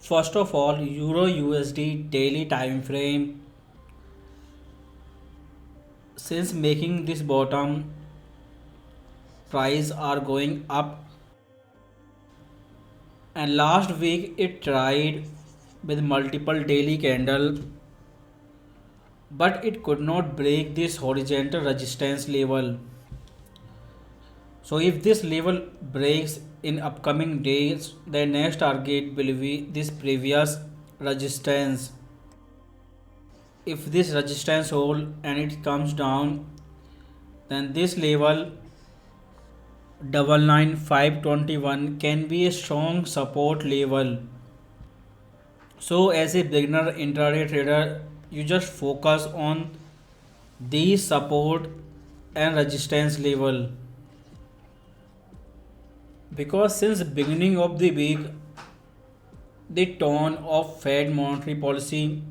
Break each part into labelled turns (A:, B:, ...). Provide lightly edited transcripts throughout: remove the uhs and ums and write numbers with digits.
A: First of all, Euro USD daily time frame. Since making this bottom, price are going up, and last week it tried with multiple daily candle, but it could not break this horizontal resistance level. So if this level breaks in upcoming days, the next target will be this previous resistance. If this resistance hold and it comes down, then this level 99521 can be a strong support level. So as a beginner intraday trader, you just focus on these support and resistance level, because since beginning of the week the tone of Fed monetary policy,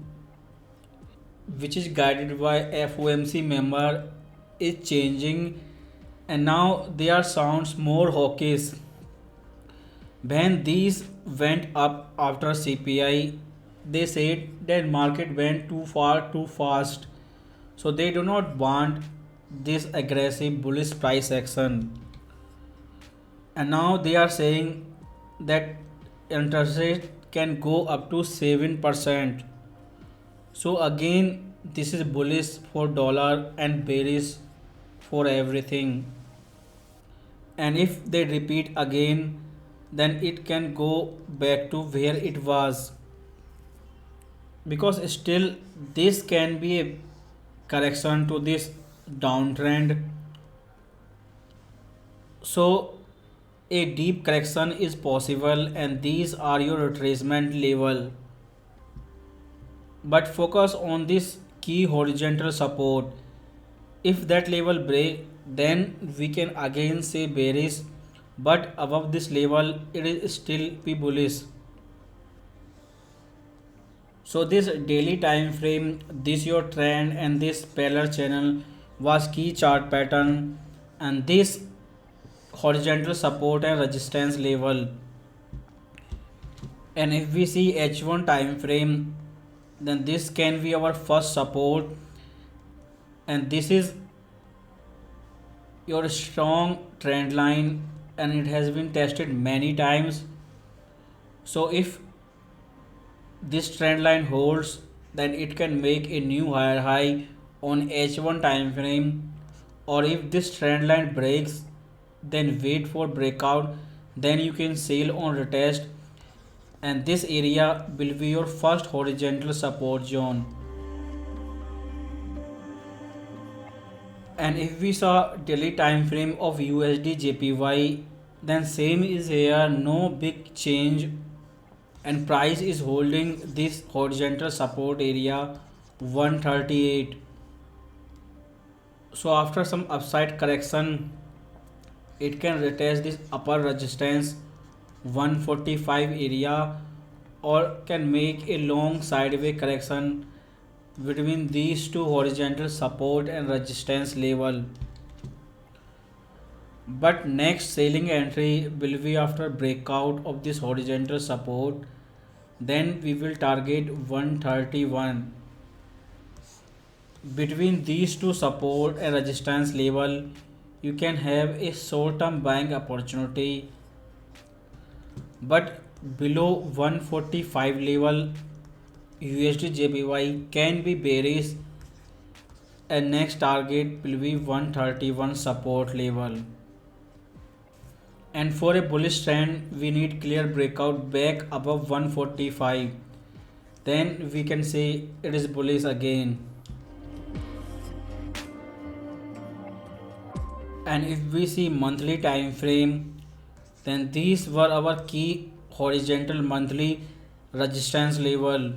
A: which is guided by FOMC member, is changing, and now there sounds more hawkish. When these went up after CPI, they said that market went too far too fast, so they do not want this aggressive bullish price action. And now they are saying that interest rate can go up to 7%. So again, this is bullish for dollar and bearish for everything. And if they repeat again, then it can go back to where it was, because still this can be a correction to this downtrend. So a deep correction is possible, and these are your retracement level, but focus on this key horizontal support. If that level break, then we can again say bearish, but above this level it is still be bullish. So this daily time frame, this your trend, and this parallel channel was key chart pattern, and this horizontal support and resistance level. And if we see H1 time frame, then this can be our first support, and this is your strong trend line, and it has been tested many times. So if this trend line holds, then it can make a new higher high on H1 time frame. Or if this trend line breaks, then wait for breakout, then you can sell on retest, and this area will be your first horizontal support zone. And if we saw daily time frame of USD JPY, then same is here, no big change, and price is holding this horizontal support area 138. So after some upside correction, it can retest this upper resistance 145 area, or can make a long sideways correction between these two horizontal support and resistance level. But next selling entry will be after breakout of this horizontal support, then we will target 131. Between these two support and resistance level, you can have a short term buying opportunity, but below 145 level USD JPY can be bearish, and next target will be 131 support level. And for a bullish trend, we need clear breakout back above 145, then we can say it is bullish again. And if we see monthly time frame, then these were our key horizontal monthly resistance level,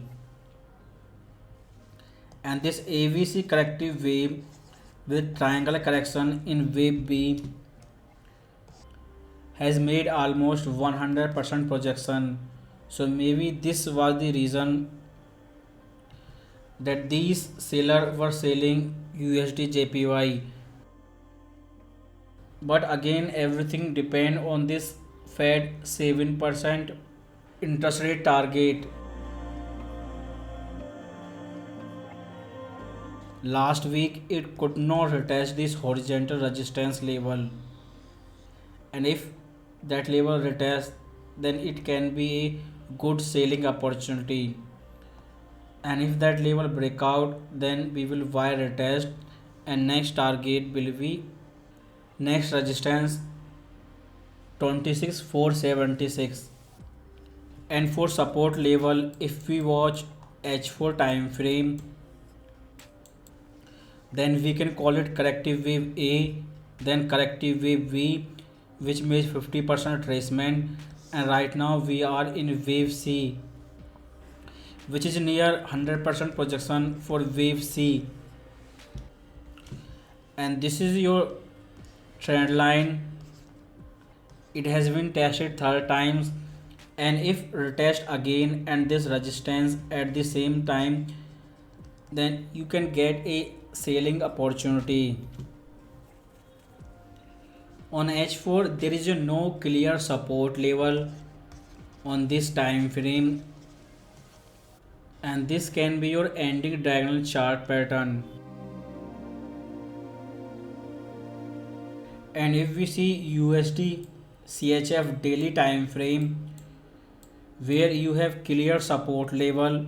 A: and this AVC corrective wave with triangle correction in wave B has made almost 100% projection. So maybe this was the reason that these sellers were selling USD JPY. But again, everything depend on this Fed 7%, interest rate target. Last week it could not retest this horizontal resistance level, and if that level retests, then it can be a good selling opportunity. And if that level break out, then we will buy retest, and next target will be next resistance 26476. And for support level, if we watch H4 time frame, then we can call it corrective wave A, then corrective wave B, which means 50% retracement, and right now we are in wave C, which is near 100% projection for wave C. And this is your trend line. It has been tested 3 times, and if retest again and this resistance at the same time, then you can get a selling opportunity. On H4 there is no clear support level on this time frame, and this can be your ending diagonal chart pattern. And if we see USD CHF daily time frame, where you have clear support level,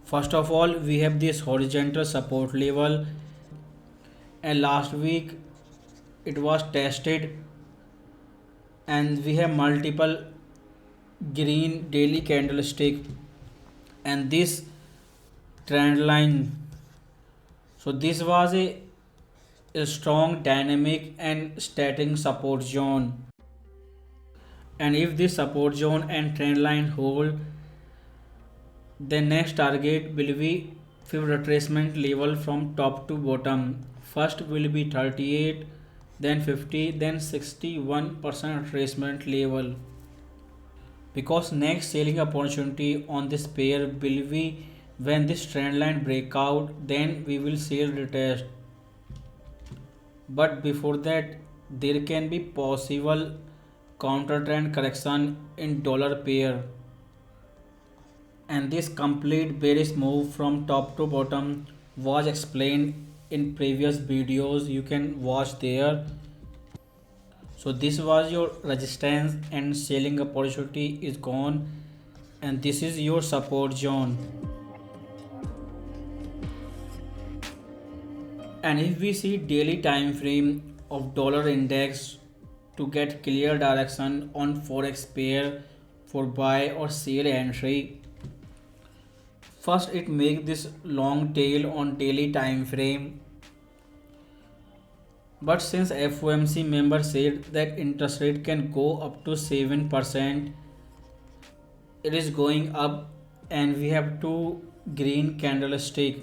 A: first of all we have this horizontal support level, and last week it was tested, and we have multiple green daily candlestick and this trend line. So this was a strong dynamic and static support zone, and if this support zone and trend line hold, then next target will be fifth retracement level from top to bottom. First will be 38, then 50, then 61% retracement level. Because next selling opportunity on this pair will be when this trend line break out, then we will sell retest. But before that, there can be possible counter trend correction in dollar pair, and this complete bearish move from top to bottom was explained in previous videos, you can watch there. So this was your resistance and selling opportunity is gone, and this is your support zone. And if we see daily time frame of dollar index to get clear direction on forex pair for buy or sell entry, first it make this long tail on daily time frame, but since FOMC member said that interest rate can go up to 7%, it is going up, and we have two green candlestick.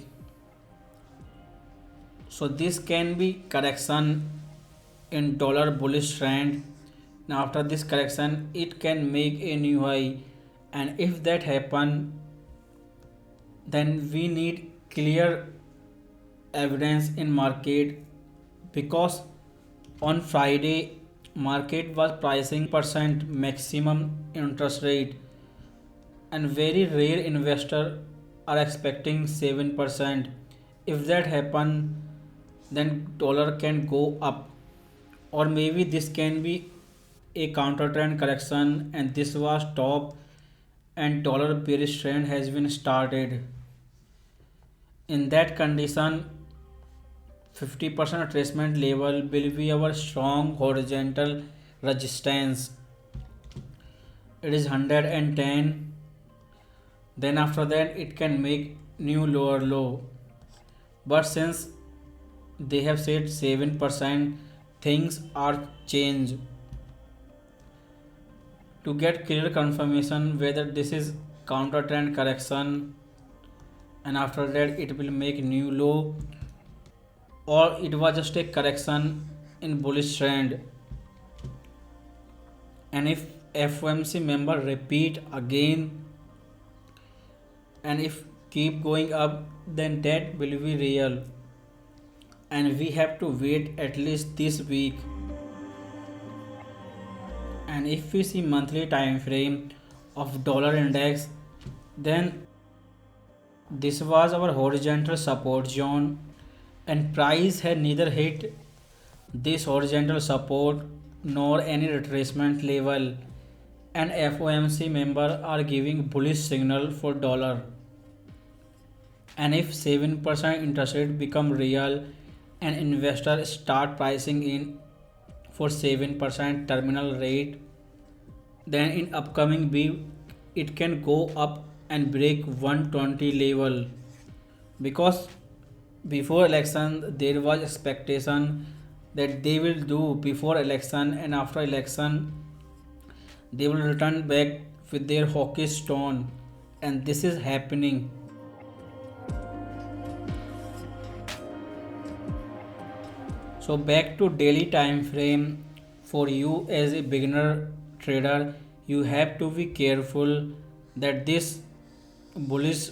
A: So this can be correction in dollar bullish trend. Now after this correction, it can make a new high, and if that happen, then we need clear evidence in market, because on Friday market was pricing percent maximum interest rate, and very rare investor are expecting 7%. If that happen, then dollar can go up, or maybe this can be a counter trend correction, and this was top and dollar bearish trend has been started. In that condition, 50% retracement level will be our strong horizontal resistance. It is 110. Then after that it can make new lower low, but since they have said 7%, things are changed. To get clear confirmation whether this is counter trend correction, and after that it will make new low, or it was just a correction in bullish trend, and if FOMC member repeat again and if keep going up, then that will be real, and we have to wait at least this week. And if we see monthly time frame of dollar index, then this was our horizontal support zone, and price had neither hit this horizontal support nor any retracement level, and FOMC members are giving bullish signal for dollar. And if 7% interest rate become real and investors start pricing in for 7% terminal rate, then in upcoming week it can go up and break 120 level, because before election there was expectation that they will do before election, and after election they will return back with their hawkish tone, and this is happening. So back to daily time frame, for you as a beginner trader, you have to be careful that this bullish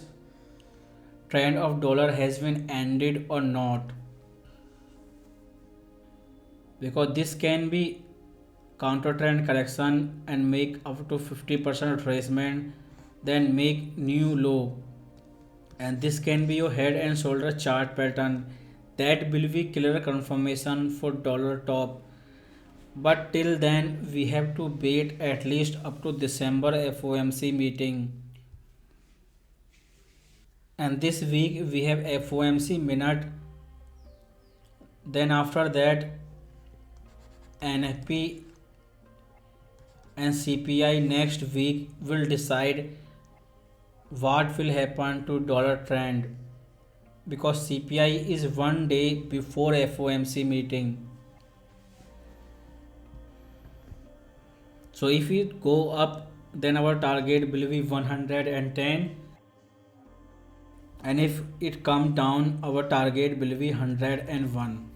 A: trend of dollar has been ended or not, because this can be counter trend correction and make up to 50% retracement, then make new low, and this can be your head and shoulder chart pattern that will be clear confirmation for dollar top. But till then we have to wait at least up to December FOMC meeting, and this week we have FOMC minute, then after that NFP and CPI next week will decide what will happen to dollar trend, because CPI is one day before FOMC meeting. So if it go up, then our target will be 110, and if it come down our target will be 101.